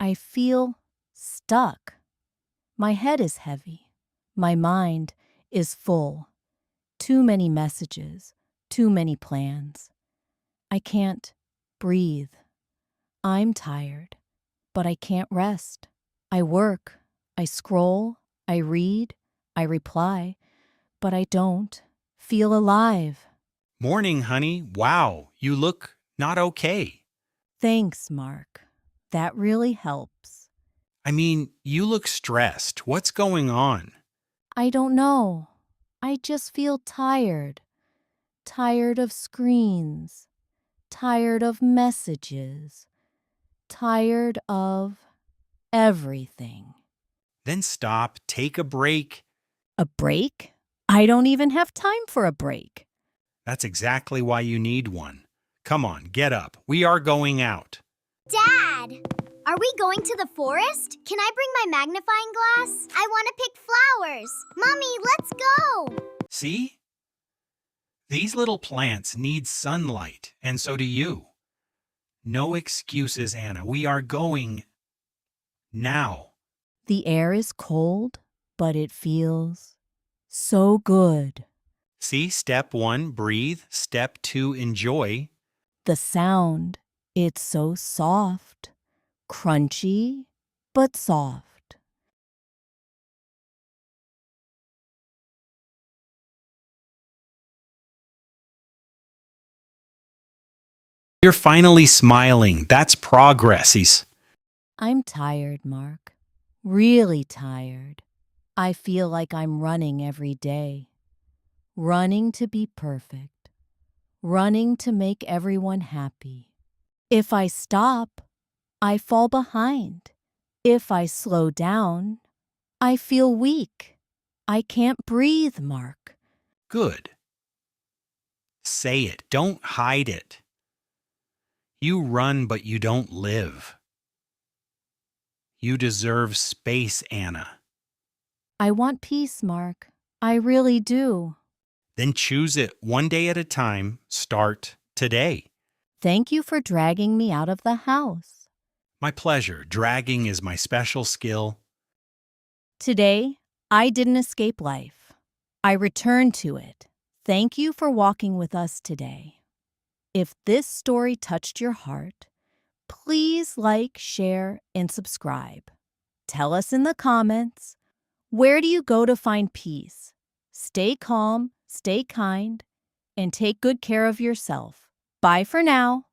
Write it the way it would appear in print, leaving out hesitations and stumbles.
I feel stuck. My head is heavy. My mind is full. Too many messages, too many plans. I can't breathe. I'm tired, but I can't rest. I work, I scroll, I read, I reply, but I don't feel alive. Morning, honey. Wow, you look not okay. Thanks, Mark. That really helps. I mean, you look stressed. What's going on? I don't know. I just feel tired. Tired of screens. Tired of messages. Tired of everything. Then stop, take a break. A break? I don't even have time for a break. That's exactly why you need one. Come on, get up. We are going out. Dad! Are we going to the forest? Can I bring my magnifying glass? I want to pick flowers. Mommy, let's go! See? These little plants need sunlight, and so do you. No excuses, Anna. We are going now. The air is cold, but it feels so good. See, step 1, breathe. Step 2, enjoy. The sound, it's so soft, crunchy, but soft. You're finally smiling. That's progress. I'm tired, Mark. Really tired. I feel like I'm running every day. Running to be perfect. Running to make everyone happy. If I stop, I fall behind. If I slow down, I feel weak. I can't breathe, Mark. Good. Say it. Don't hide it. You run, but you don't live. You deserve space, Anna. I want peace, Mark. I really do. Then choose it one day at a time. Start today. Thank you for dragging me out of the house. My pleasure. Dragging is my special skill. Today, I didn't escape life. I returned to it. Thank you for walking with us today. If this story touched your heart, please like, share, and subscribe. Tell us in the comments, where do you go to find peace? Stay calm, stay kind, and take good care of yourself. Bye for now.